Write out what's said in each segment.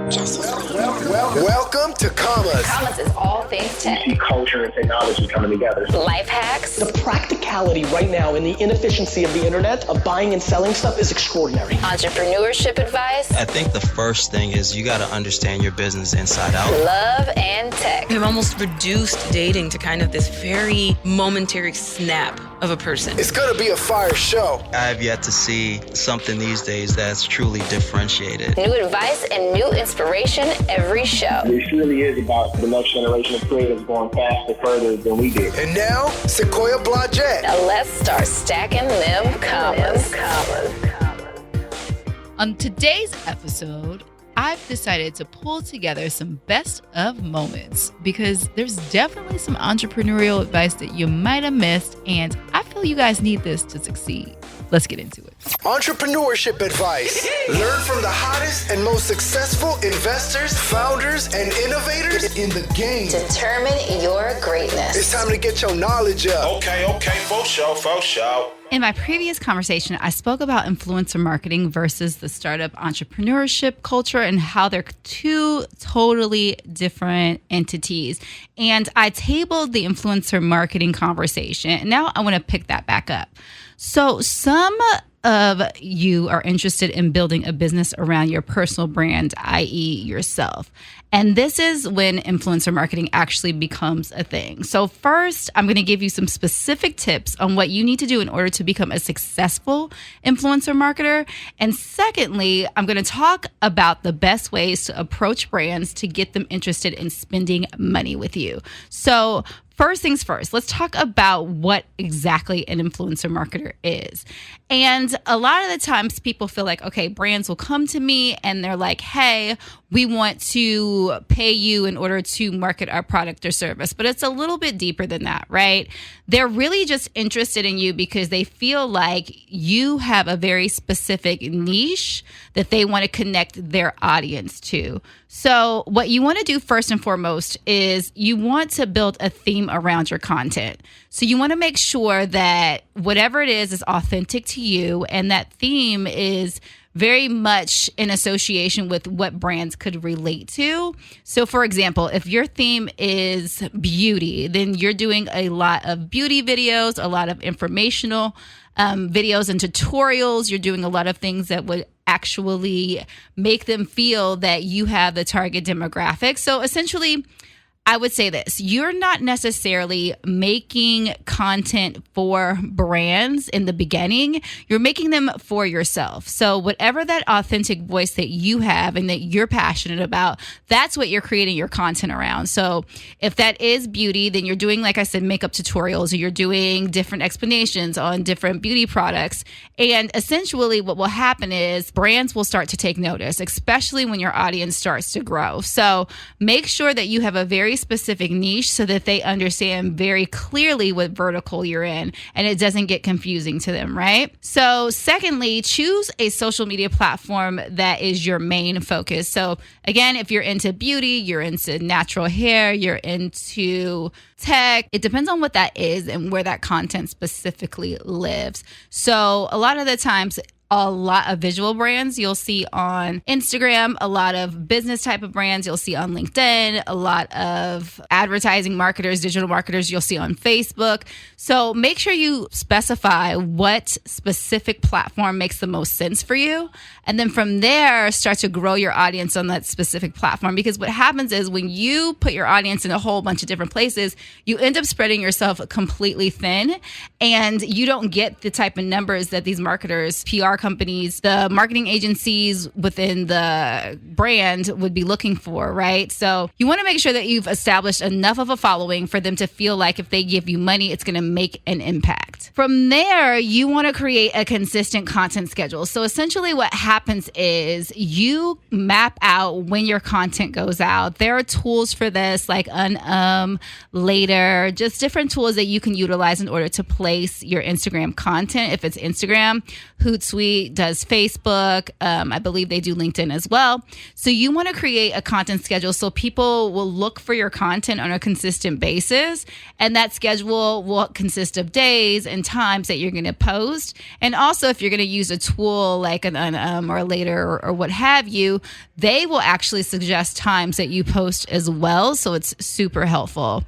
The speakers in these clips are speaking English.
Welcome to Commas. Commas is all things tech. You see culture and technology coming together. Life hacks. The practicality right now and the inefficiency of the internet of buying and selling stuff is extraordinary. Entrepreneurship advice. I think the first thing is you got to understand your business inside out. Love and tech. We've almost reduced dating to kind of this very momentary snap of a person. It's going to be a fire show. I have yet to see something these days that's truly differentiated. New advice and new inspiration every show. It really is about the next generation of creators going faster, further than we did. And now, Sequoia Blodgett. Now let's start stacking them commas. On today's episode, I've decided to pull together some best of moments because there's definitely some entrepreneurial advice that you might have missed, and I feel you guys need this to succeed. Let's get into it. Entrepreneurship Advice. Learn from the hottest and most successful investors, founders, and innovators in the game. Determine your greatness. It's time to get your knowledge up. Okay, for sure. In my previous conversation, I spoke about influencer marketing versus the startup entrepreneurship culture and how they're two totally different entities. And I tabled the influencer marketing conversation. And now I want to pick that back up. So some of you are interested in building a business around your personal brand, i.e. yourself. And this is when influencer marketing actually becomes a thing. So first, I'm going to give you some specific tips on what you need to do in order to become a successful influencer marketer. And secondly, I'm going to talk about the best ways to approach brands to get them interested in spending money with you. So first things first, let's talk about what exactly an influencer marketer is. And a lot of the times people feel like, okay, brands will come to me and they're like, hey, we want to pay you in order to market our product or service. But it's a little bit deeper than that, right? They're really just interested in you because they feel like you have a very specific niche that they want to connect their audience to. So what you want to do first and foremost is you want to build a theme around your content. So you want to make sure that whatever it is authentic to you, and that theme is very much in association with what brands could relate to. So for example, if your theme is beauty, then you're doing a lot of beauty videos, a lot of informational videos and tutorials. You're doing a lot of things that would actually make them feel that you have the target demographic. So essentially, I would say this: you're not necessarily making content for brands in the beginning. You're making them for yourself. So whatever that authentic voice that you have and that you're passionate about, that's what you're creating your content around. So if that is beauty, then you're doing, like I said, makeup tutorials, or you're doing different explanations on different beauty products. And essentially what will happen is brands will start to take notice, especially when your audience starts to grow. So make sure that you have a very specific niche so that they understand very clearly what vertical you're in and it doesn't get confusing to them, right? So secondly, choose a social media platform that is your main focus. So again, if you're into beauty, you're into natural hair, you're into tech, it depends on what that is and where that content specifically lives. So a lot of the times, a lot of visual brands you'll see on Instagram, a lot of business type of brands you'll see on LinkedIn, a lot of advertising marketers, digital marketers you'll see on Facebook. So make sure you specify what specific platform makes the most sense for you. And then from there, start to grow your audience on that specific platform. Because what happens is when you put your audience in a whole bunch of different places, you end up spreading yourself completely thin and you don't get the type of numbers that these marketers, PR companies, the marketing agencies within the brand would be looking for, right? So you want to make sure that you've established enough of a following for them to feel like if they give you money, it's going to make an impact. From there, you want to create a consistent content schedule. So essentially what happens is you map out when your content goes out. There are tools for this like later, just different tools that you can utilize in order to place your Instagram content. If it's Instagram, Hootsuite, typically does Facebook. I believe they do LinkedIn as well. So you want to create a content schedule so people will look for your content on a consistent basis. And that schedule will consist of days and times that you're going to post. And also, if you're going to use a tool like an or Later or what have you, they will actually suggest times that you post as well. So it's super helpful.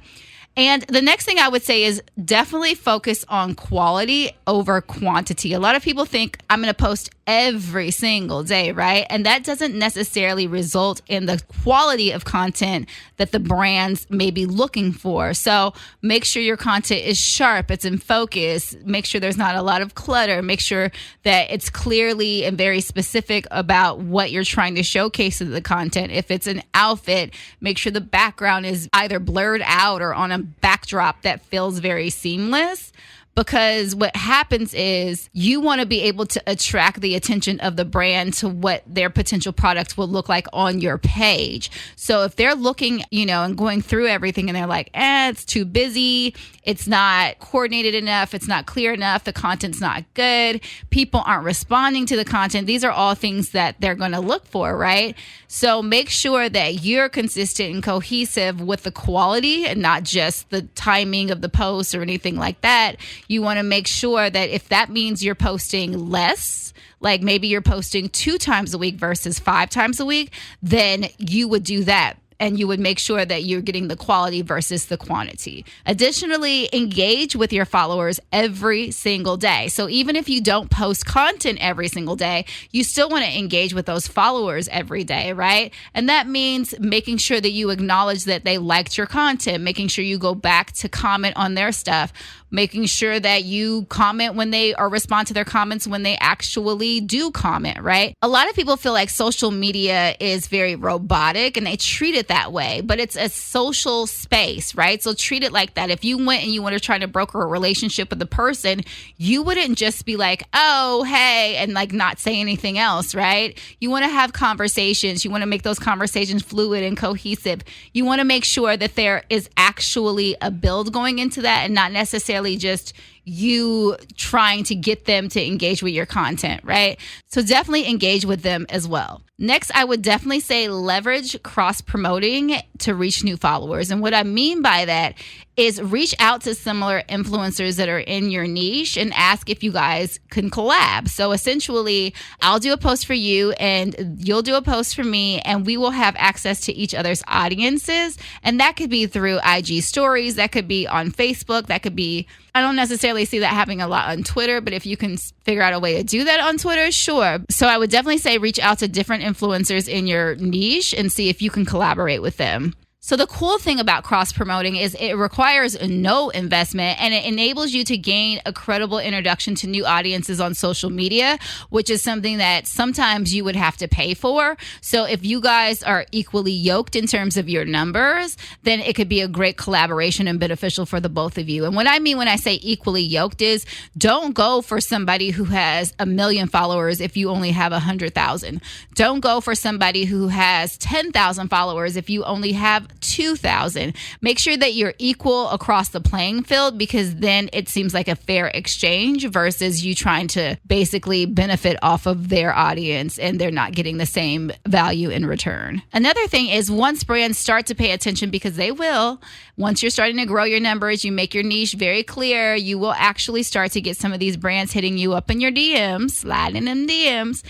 And the next thing I would say is definitely focus on quality over quantity. A lot of people think I'm going to post every single day, right? And that doesn't necessarily result in the quality of content that the brands may be looking for. So make sure your content is sharp, it's in focus, make sure there's not a lot of clutter, make sure that it's clearly and very specific about what you're trying to showcase in the content. If it's an outfit, make sure the background is either blurred out or on a backdrop that feels very seamless. Because what happens is you want to be able to attract the attention of the brand to what their potential product will look like on your page. So if they're looking, and going through everything and they're like, it's too busy, it's not coordinated enough, it's not clear enough, the content's not good, people aren't responding to the content, these are all things that they're going to look for, right? So make sure that you're consistent and cohesive with the quality and not just the timing of the post or anything like that. You want to make sure that if that means you're posting less, like maybe you're posting 2 times a week versus 5 times a week, then you would do that. And you would make sure that you're getting the quality versus the quantity. Additionally, engage with your followers every single day. So even if you don't post content every single day, you still want to engage with those followers every day, right? And that means making sure that you acknowledge that they liked your content, making sure you go back to comment on their stuff, making sure that you comment when they or respond to their comments when they actually do comment, right? A lot of people feel like social media is very robotic and they treat it that way, but it's a social space, right? So treat it like that. If you went and you want to try to broker a relationship with the person, you wouldn't just be like, oh, hey, and like not say anything else, right? You want to have conversations. You want to make those conversations fluid and cohesive. You want to make sure that there is actually a build going into that and not necessarily just you trying to get them to engage with your content, right? So definitely engage with them as well. Next, I would definitely say leverage cross-promoting to reach new followers. And what I mean by that is reach out to similar influencers that are in your niche and ask if you guys can collab. So essentially, I'll do a post for you and you'll do a post for me, and we will have access to each other's audiences. And that could be through IG stories, that could be on Facebook, that could be, I don't necessarily see that happening a lot on Twitter, but if you can figure out a way to do that on Twitter, sure. So I would definitely say reach out to different influencers in your niche and see if you can collaborate with them. So the cool thing about cross-promoting is it requires no investment and it enables you to gain a credible introduction to new audiences on social media, which is something that sometimes you would have to pay for. So if you guys are equally yoked in terms of your numbers, then it could be a great collaboration and beneficial for the both of you. And what I mean when I say equally yoked is don't go for somebody who has 1 million followers if you only have 100,000. Don't go for somebody who has 10,000 followers if you only have 2,000. Make sure that you're equal across the playing field, because then it seems like a fair exchange versus you trying to basically benefit off of their audience and they're not getting the same value in return. Another thing is once brands start to pay attention, because they will, once you're starting to grow your numbers, you make your niche very clear, you will actually start to get some of these brands hitting you up in your DMs, sliding in DMs.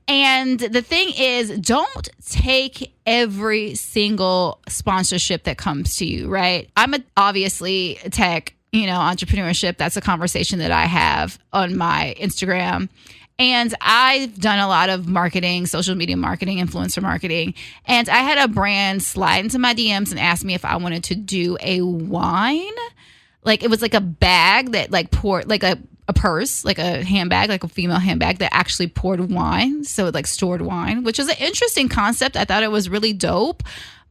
And the thing is, don't take every single sponsorship that comes to you, right? I'm obviously tech, entrepreneurship. That's a conversation that I have on my Instagram. And I've done a lot of marketing, social media marketing, influencer marketing. And I had a brand slide into my DMs and ask me if I wanted to do a wine. Like it was like a bag that like poured, like a purse, like a handbag, like a female handbag that actually poured wine. So it like stored wine, which is an interesting concept. I thought it was really dope,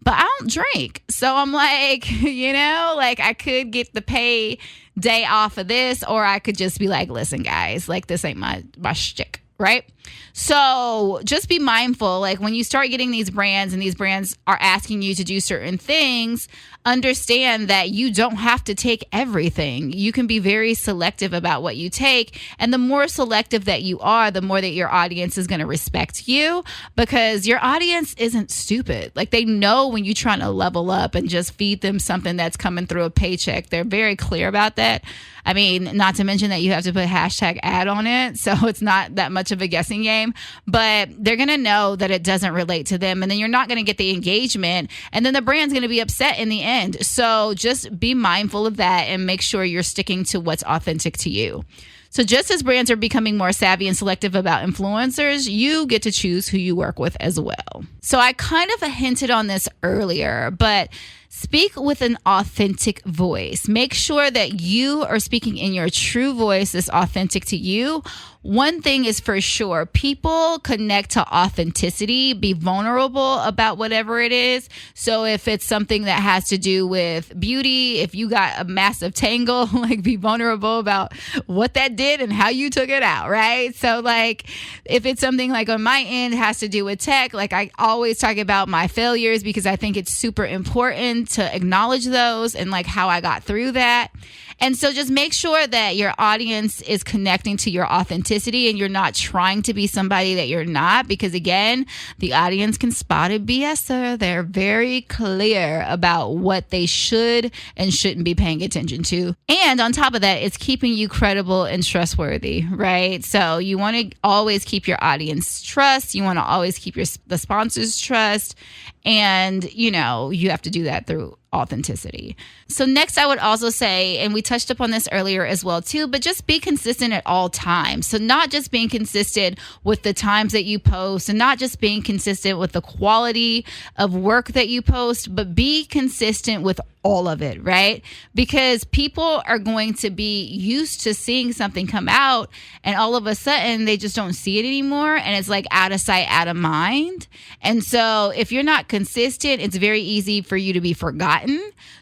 but I don't drink. So I'm like, I could get the pay day off of this, or I could just be like, listen guys, like this ain't my shtick. right? So just be mindful, like when you start getting these brands and these brands are asking you to do certain things, understand that you don't have to take everything. You can be very selective about what you take. And the more selective that you are, the more that your audience is going to respect you, because your audience isn't stupid. Like they know when you're trying to level up and just feed them something that's coming through a paycheck. They're very clear about that. I mean, not to mention that you have to put #ad on it. So it's not that much of a guessing game, but they're going to know that it doesn't relate to them. And then you're not going to get the engagement. And then the brand's going to be upset in the end. So just be mindful of that and make sure you're sticking to what's authentic to you. So just as brands are becoming more savvy and selective about influencers, you get to choose who you work with as well. So I kind of hinted on this earlier, but speak with an authentic voice. Make sure that you are speaking in your true voice that's authentic to you. One thing is for sure, people connect to authenticity, be vulnerable about whatever it is. So if it's something that has to do with beauty, if you got a massive tangle, like be vulnerable about what that did and how you took it out, right? So like if it's something like on my end has to do with tech, like I always talk about my failures because I think it's super important to acknowledge those and like how I got through that. And so just make sure that your audience is connecting to your authenticity and you're not trying to be somebody that you're not, because again, the audience can spot a BSer. They're very clear about what they should and shouldn't be paying attention to. And on top of that, it's keeping you credible and trustworthy, right? So you want to always keep your audience trust. You want to always keep the sponsors trust. And, you know, you have to do that through authenticity. So next, I would also say, and we touched upon this earlier as well too, but just be consistent at all times. So not just being consistent with the times that you post and not just being consistent with the quality of work that you post, but be consistent with all of it, right? Because people are going to be used to seeing something come out and all of a sudden they just don't see it anymore. And it's like out of sight, out of mind. And so if you're not consistent, it's very easy for you to be forgotten.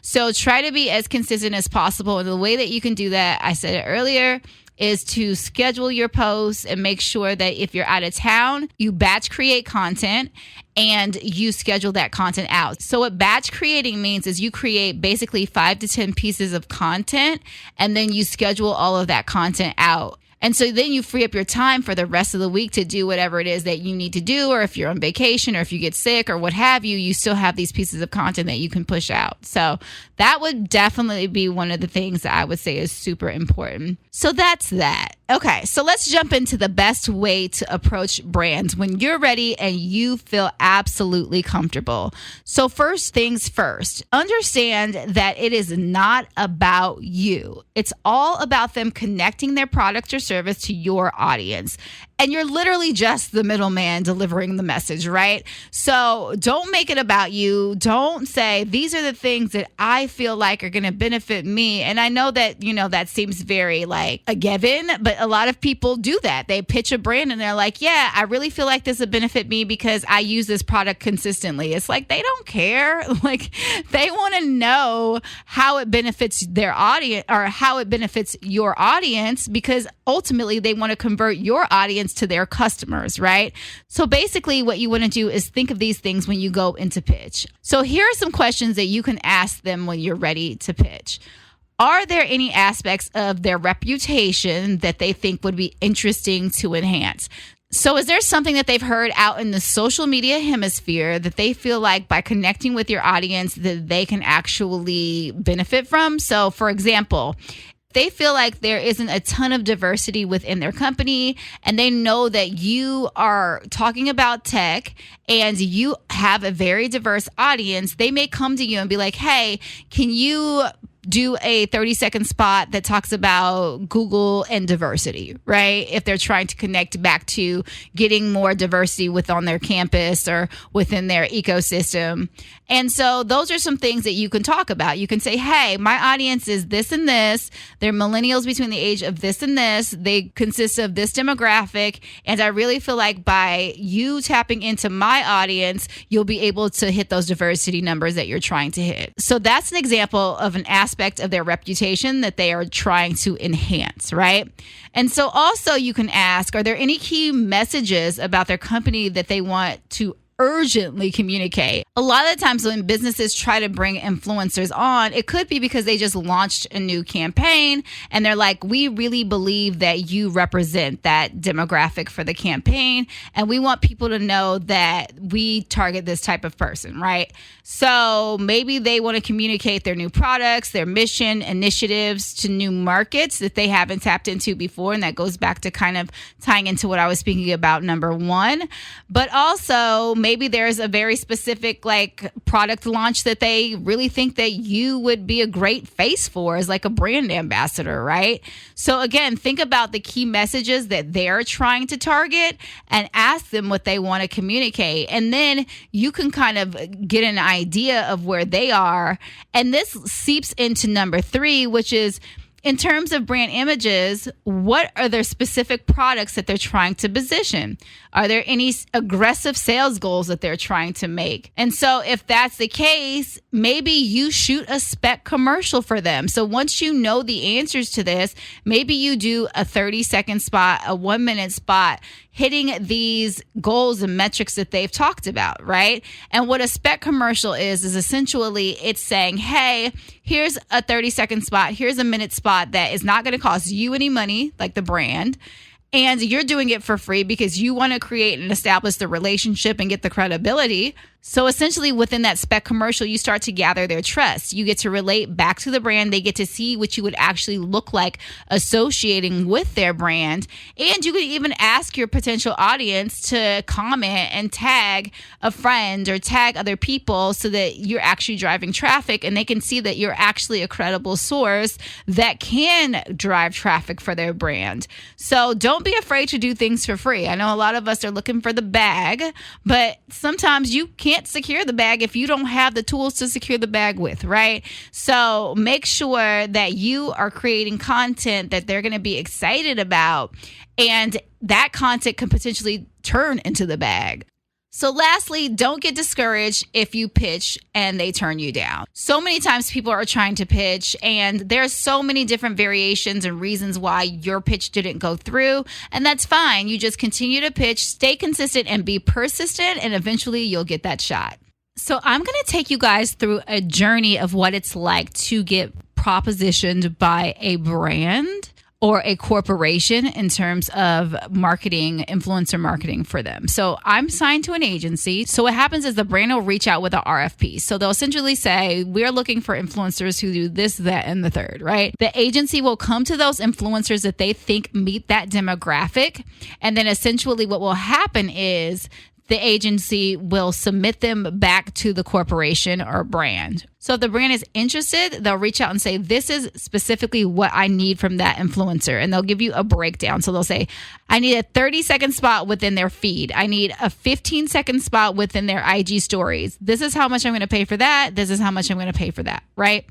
So try to be as consistent as possible. And the way that you can do that, I said it earlier, is to schedule your posts and make sure that if you're out of town, you batch create content and you schedule that content out. So what batch creating means is you create basically 5 to 10 pieces of content and then you schedule all of that content out. And so then you free up your time for the rest of the week to do whatever it is that you need to do, or if you're on vacation or if you get sick or what have you, you still have these pieces of content that you can push out. So that would definitely be one of the things that I would say is super important. So that's that. Okay, so let's jump into the best way to approach brands when you're ready and you feel absolutely comfortable. So first things first, understand that it is not about you. It's all about them connecting their product or service to your audience. And you're literally just the middleman delivering the message, right? So don't make it about you. Don't say, these are the things that I feel like are going to benefit me. And I know that, you know, that seems very like a given, but a lot of people do that. They pitch a brand and they're like, yeah, I really feel like this would benefit me because I use this product consistently. It's like, they don't care. Like they want to know how it benefits their audience or how it benefits your audience, because ultimately they want to convert your audience to their customers, right? So basically what you want to do is think of these things when you go into pitch. So here are some questions that you can ask them when you're ready to pitch. Are there any aspects of their reputation that they think would be interesting to enhance? So is there something that they've heard out in the social media hemisphere that they feel like by connecting with your audience that they can actually benefit from? So for example, they feel like there isn't a ton of diversity within their company and they know that you are talking about tech and you have a very diverse audience, they may come to you and be like, hey, can you do a 30-second spot that talks about Google and diversity, right? If they're trying to connect back to getting more diversity on their campus or within their ecosystem. And so those are some things that you can talk about. You can say, hey, my audience is this and this. They're millennials between the age of this and this. They consist of this demographic. And I really feel like by you tapping into my audience, you'll be able to hit those diversity numbers that you're trying to hit. So that's an example of an aspect aspect of their reputation that they are trying to enhance, right? And so also you can ask, are there any key messages about their company that they want to urgently communicate? A lot of the times when businesses try to bring influencers on, it could be because they just launched a new campaign and they're like, we really believe that you represent that demographic for the campaign and we want people to know that we target this type of person, right? So maybe they want to communicate their new products, their mission, initiatives to new markets that they haven't tapped into before. And that goes back to kind of tying into what I was speaking about, number one. But also maybe there's a very specific like product launch that they really think that you would be a great face for as like a brand ambassador, right? So again, think about the key messages that they're trying to target and ask them what they want to communicate. And then you can kind of get an idea of where they are. And this seeps into number 3, which is, in terms of brand images, what are their specific products that they're trying to position? Are there any aggressive sales goals that they're trying to make? And so if that's the case, maybe you shoot a spec commercial for them. So once you know the answers to this, maybe you do a 30-second spot, a 1-minute spot, hitting these goals and metrics that they've talked about, right? And what a spec commercial is essentially it's saying, hey, here's a 30-second spot, here's a minute spot that is not going to cost you any money, like the brand, and you're doing it for free because you want to create and establish the relationship and get the credibility. So essentially within that spec commercial, you start to gather their trust. You get to relate back to the brand. They get to see what you would actually look like associating with their brand. And you could even ask your potential audience to comment and tag a friend or tag other people so that you're actually driving traffic and they can see that you're actually a credible source that can drive traffic for their brand. So don't be afraid to do things for free. I know a lot of us are looking for the bag, but sometimes you can't secure the bag if you don't have the tools to secure the bag with, right? So make sure that you are creating content that they're going to be excited about, and that content can potentially turn into the bag. So lastly, don't get discouraged if you pitch and they turn you down. So many times people are trying to pitch and there's so many different variations and reasons why your pitch didn't go through. And that's fine. You just continue to pitch, stay consistent and be persistent, and eventually you'll get that shot. So I'm going to take you guys through a journey of what it's like to get propositioned by a brand or a corporation in terms of marketing, influencer marketing for them. So I'm signed to an agency. So what happens is the brand will reach out with an RFP. So they'll essentially say, we're looking for influencers who do this, that, and the third, right? The agency will come to those influencers that they think meet that demographic. And then essentially what will happen is the agency will submit them back to the corporation or brand. So if the brand is interested, they'll reach out and say, this is specifically what I need from that influencer. And they'll give you a breakdown. So they'll say, I need a 30-second spot within their feed. I need a 15-second spot within their IG stories. This is how much I'm going to pay for that. This is how much I'm going to pay for that, right?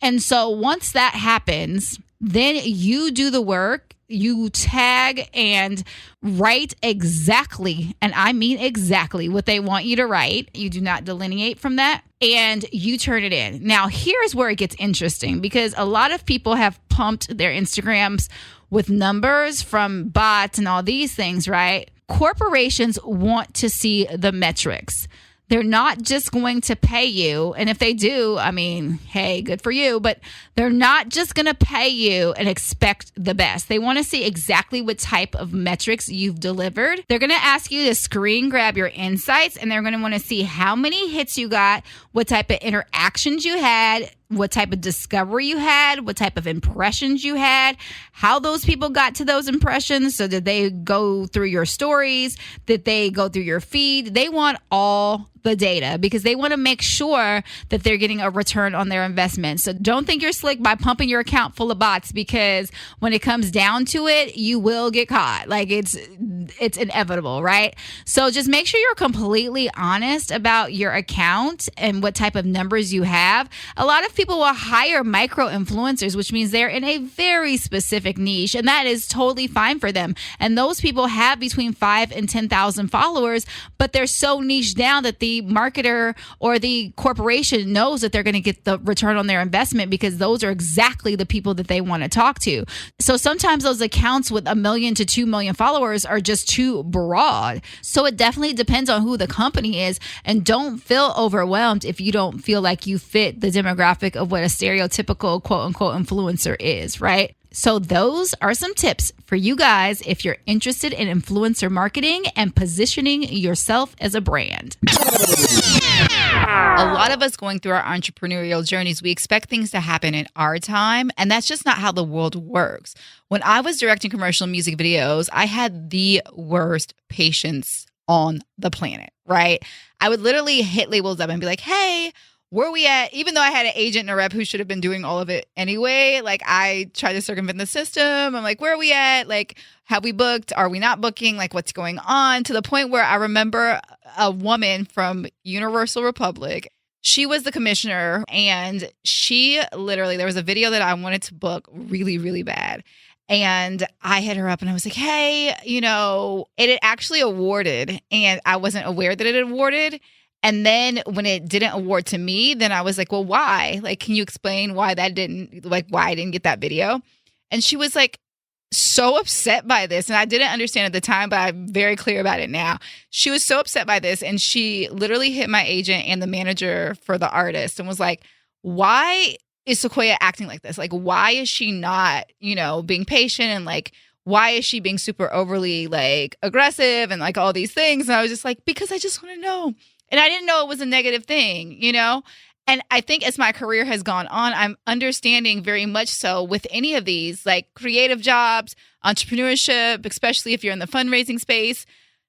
And so once that happens, then you do the work. You tag and write exactly, and I mean exactly, what they want you to write. You do not delineate from that, and you turn it in. Now, here's where it gets interesting, because a lot of people have pumped their Instagrams with numbers from bots and all these things, right? Corporations want to see the metrics. They're not just going to pay you. And if they do, I mean, hey, good for you. But they're not just going to pay you and expect the best. They want to see exactly what type of metrics you've delivered. They're going to ask you to screen grab your insights, and they're going to want to see how many hits you got, what type of interactions you had, what type of discovery you had, what type of impressions you had, how those people got to those impressions. So did they go through your stories? Did they go through your feed? They want all the data because they want to make sure that they're getting a return on their investment. So don't think you're slick by pumping your account full of bots, because when it comes down to it, you will get caught. Like it's inevitable, right? So just make sure you're completely honest about your account and what type of numbers you have. A lot of people will hire micro influencers, which means they're in a very specific niche, and that is totally fine for them. And those people have between 5 and 10,000 followers, but they're so niche down that the marketer or the corporation knows that they're going to get the return on their investment because those are exactly the people that they want to talk to. So sometimes those accounts with 1 million to 2 million followers are just too broad. So it definitely depends on who the company is, and don't feel overwhelmed if you don't feel like you fit the demographic of what a stereotypical quote unquote influencer is, right? So those are some tips for you guys if you're interested in influencer marketing and positioning yourself as a brand. A lot of us going through our entrepreneurial journeys, we expect things to happen in our time, and that's just not how the world works. When I was directing commercial music videos, I had the worst patience on the planet, right? I would literally hit labels up and be like, hey, where are we at? Even though I had an agent and a rep who should have been doing all of it anyway, like I tried to circumvent the system. I'm like, where are we at? Like, have we booked? Are we not booking? Like, what's going on? To the point where I remember a woman from Universal Republic. She was the commissioner, and she literally, there was a video that I wanted to book really, really bad. And I hit her up and I was like, hey, it had actually awarded, and I wasn't aware that it had awarded. And then when it didn't award to me, then I was like, well, why? Like, can you explain why I didn't get that video? And she was like so upset by this. And I didn't understand at the time, but I'm very clear about it now. She was so upset by this. And she literally hit my agent and the manager for the artist and was like, why is Sequoia acting like this? Like, why is she not, being patient? And like, why is she being super overly like aggressive and like all these things? And I was just like, because I just want to know. And I didn't know it was a negative thing, And I think as my career has gone on, I'm understanding very much so with any of these, like creative jobs, entrepreneurship, especially if you're in the fundraising space,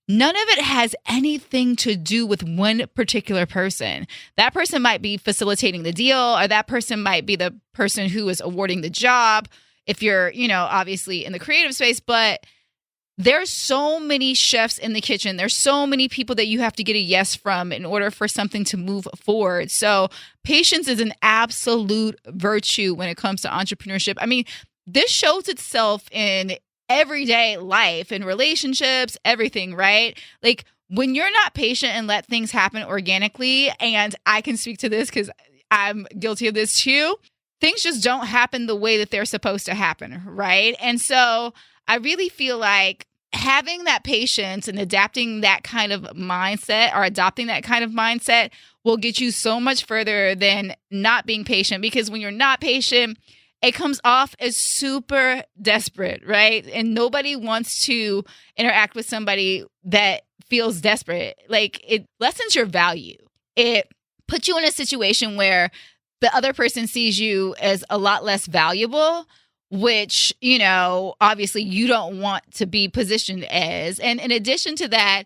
none of it has anything to do with one particular person. That person might be facilitating the deal, or that person might be the person who is awarding the job if you're, obviously in the creative space, but there's so many chefs in the kitchen. There's so many people that you have to get a yes from in order for something to move forward. So patience is an absolute virtue when it comes to entrepreneurship. I mean, this shows itself in everyday life, in relationships, everything, right? Like when you're not patient and let things happen organically, and I can speak to this because I'm guilty of this too, things just don't happen the way that they're supposed to happen, right? And so I really feel like having that patience and adapting that kind of mindset or adopting that kind of mindset will get you so much further than not being patient. Because when you're not patient, it comes off as super desperate, right? And nobody wants to interact with somebody that feels desperate. Like it lessens your value. It puts you in a situation where the other person sees you as a lot less valuable, which, obviously you don't want to be positioned as. And in addition to that,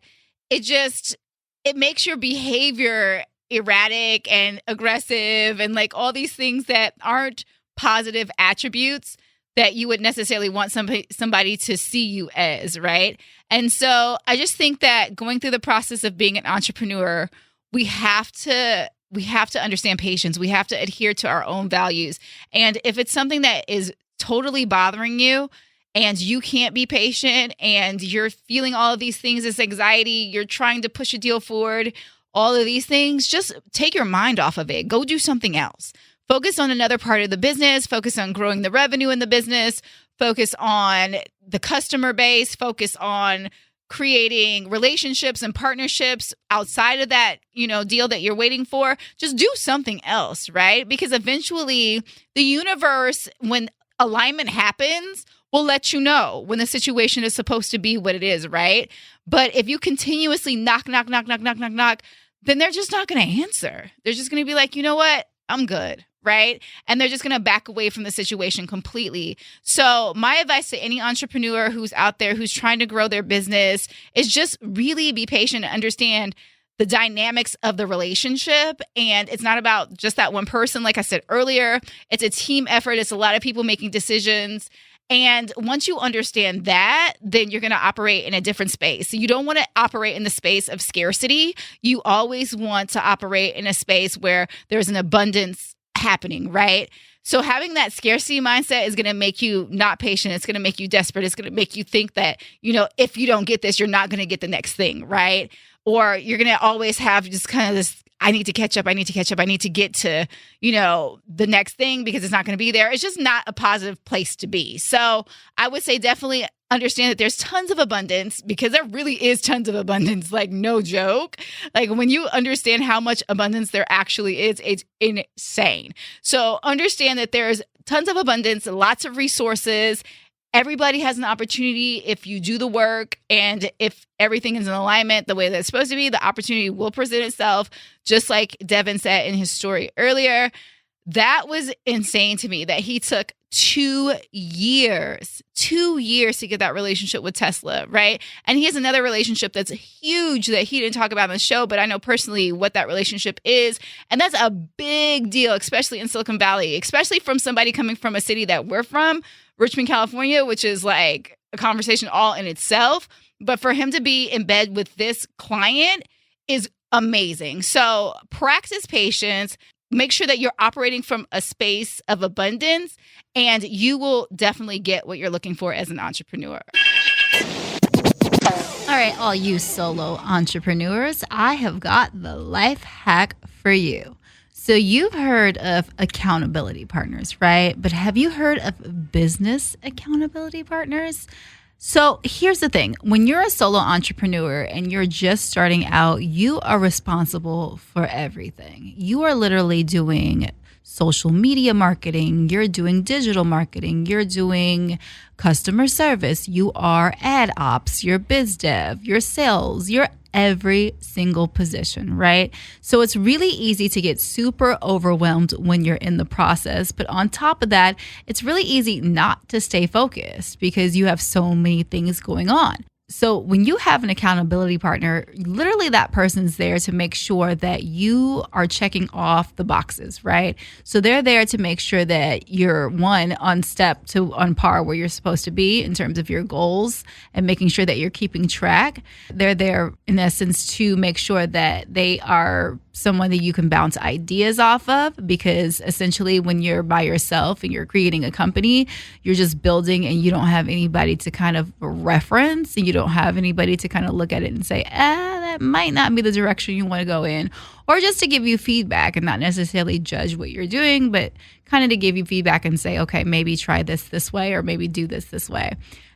it makes your behavior erratic and aggressive and like all these things that aren't positive attributes that you would necessarily want somebody to see you as, right? And so I just think that going through the process of being an entrepreneur, we have to understand patience. We have to adhere to our own values. And if it's something that is totally bothering you and you can't be patient and you're feeling all of these things, this anxiety, you're trying to push a deal forward, all of these things, just take your mind off of it. Go do something else. Focus on another part of the business, focus on growing the revenue in the business, focus on the customer base, focus on creating relationships and partnerships outside of that, deal that you're waiting for. Just do something else, right? Because eventually the universe, when alignment happens, will let you know when the situation is supposed to be what it is, right? But if you continuously knock, then they're just not going to answer. They're just going to be like, you know what? I'm good, right? And they're just going to back away from the situation completely. So my advice to any entrepreneur who's out there, who's trying to grow their business, is just really be patient and understand the dynamics of the relationship. And it's not about just that one person. Like I said earlier, it's a team effort. It's a lot of people making decisions. And once you understand that, then you're going to operate in a different space. So you don't want to operate in the space of scarcity. You always want to operate in a space where there's an abundance happening, right? So having that scarcity mindset is going to make you not patient. It's going to make you desperate. It's going to make you think that, if you don't get this, you're not going to get the next thing, right? Or you're going to always have just kind of this, I need to catch up. I need to catch up. I need to get to, the next thing because it's not going to be there. It's just not a positive place to be. So I would say definitely understand that there's tons of abundance, because there really is tons of abundance, like no joke. Like when you understand how much abundance there actually is, it's insane. So understand that there's tons of abundance, lots of resources. Everybody has an opportunity if you do the work, and if everything is in alignment the way that it's supposed to be, the opportunity will present itself, just like Devin said in his story earlier. That was insane to me that he took 2 years to get that relationship with Tesla, right? And he has another relationship that's huge that he didn't talk about on the show, but I know personally what that relationship is. And that's a big deal, especially in Silicon Valley, especially from somebody coming from a city that we're from, Richmond, California, which is like a conversation all in itself. But for him to be in bed with this client is amazing. So practice patience. Make sure that you're operating from a space of abundance, and you will definitely get what you're looking for as an entrepreneur. All right, all you solo entrepreneurs, I have got the life hack for you. So you've heard of accountability partners, right? But have you heard of business accountability partners? So here's the thing. When you're a solo entrepreneur and you're just starting out, you are responsible for everything. You are literally doing social media marketing. You're doing digital marketing. You're doing customer service. You are ad ops, you're biz dev, you're sales, you're every single position, right? So it's really easy to get super overwhelmed when you're in the process. But on top of that, it's really easy not to stay focused because you have so many things going on. So when you have an accountability partner, literally that person's there to make sure that you are checking off the boxes, right? So they're there to make sure that you're on par where you're supposed to be in terms of your goals and making sure that you're keeping track. They're there in essence to make sure that they are someone that you can bounce ideas off of, because essentially when you're by yourself and you're creating a company, you're just building and you don't have anybody to kind of reference, and you don't have anybody to kind of look at it and say, that might not be the direction you want to go in, or just to give you feedback and not necessarily judge what you're doing, but kind of to give you feedback and say, okay, maybe try this way, or maybe do this way.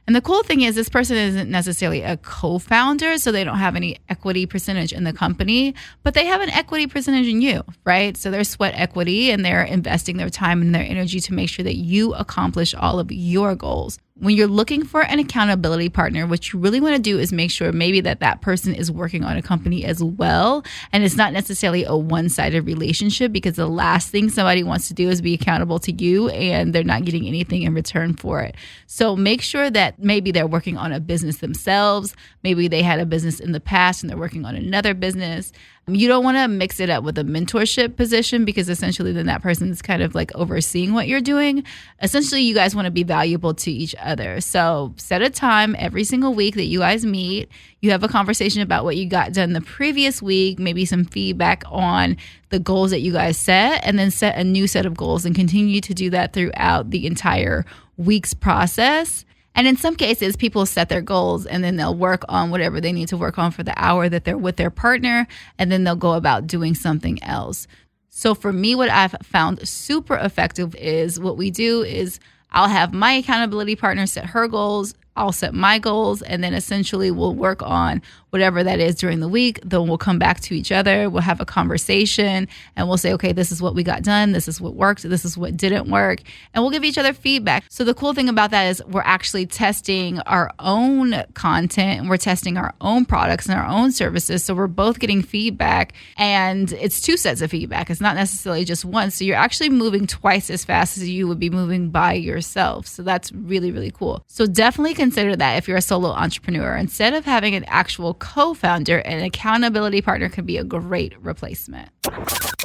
And the cool thing is this person isn't necessarily a co-founder, so they don't have any equity percentage in the company, but they have an equity percentage in you, right? So they're sweat equity, and they're investing their time and their energy to make sure that you accomplish all of your goals. When you're looking for an accountability partner, what you really want to do is make sure maybe that person is working on a company as well. And it's not necessarily a one-sided relationship, because the last thing somebody wants to do is be accountable to you and they're not getting anything in return for it. So make sure that maybe they're working on a business themselves. Maybe they had a business in the past and they're working on another business. You don't want to mix it up with a mentorship position, because essentially then that person is kind of like overseeing what you're doing. Essentially, you guys want to be valuable to each other. So set a time every single week that you guys meet. You have a conversation about what you got done the previous week, maybe some feedback on the goals that you guys set, and then set a new set of goals and continue to do that throughout the entire week's process. And in some cases, people set their goals and then they'll work on whatever they need to work on for the hour that they're with their partner, and then they'll go about doing something else. So for me, what I've found super effective is what we do is I'll have my accountability partner set her goals, I'll set my goals, and then essentially we'll work on whatever that is during the week. Then we'll come back to each other, we'll have a conversation, and we'll say, okay, this is what we got done, this is what worked, this is what didn't work, and we'll give each other feedback. So the cool thing about that is we're actually testing our own content, and we're testing our own products and our own services. So we're both getting feedback, and it's two sets of feedback. It's not necessarily just one. So you're actually moving twice as fast as you would be moving by yourself. So that's really, really cool. So definitely consider that if you're a solo entrepreneur. Instead of having an actual co-founder, an accountability partner can be a great replacement.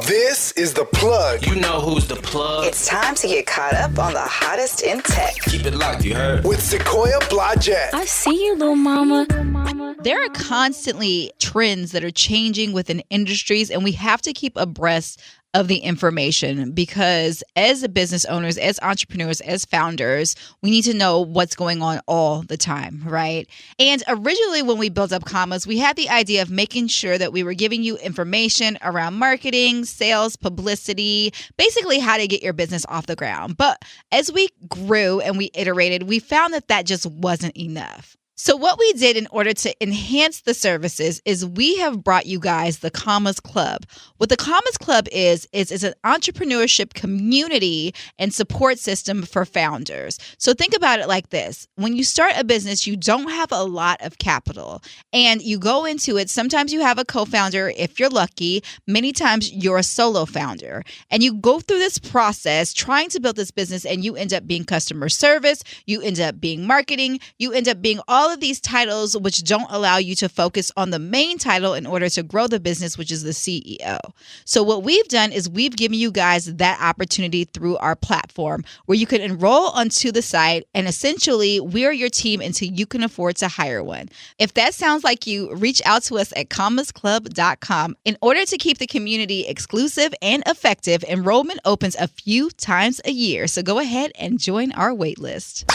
This is The Plug. You know who's the plug. It's time to get caught up on the hottest in tech. Keep it locked, you heard? With Sequoia Blodgett. I see you, little mama. There are constantly trends that are changing within industries, and we have to keep abreast of the information, because as business owners, as entrepreneurs, as founders, we need to know what's going on all the time, right? And originally when we built up Commas, we had the idea of making sure that we were giving you information around marketing, sales, publicity, basically how to get your business off the ground. But as we grew and we iterated, we found that that just wasn't enough. So what we did in order to enhance the services is we have brought you guys the Commas Club. What the Commas Club is an entrepreneurship community and support system for founders. So think about it like this. When you start a business, you don't have a lot of capital and you go into it. Sometimes you have a co-founder if you're lucky. Many times you're a solo founder and you go through this process trying to build this business and you end up being customer service. You end up being marketing. You end up being all of these titles which don't allow you to focus on the main title in order to grow the business, which is the CEO. So what we've done is we've given you guys that opportunity through our platform where you can enroll onto the site and essentially we're your team until you can afford to hire one. If that sounds like you, reach out to us at commasclub.com. In order to keep the community exclusive and effective, enrollment opens a few times a year. So go ahead and join our wait list.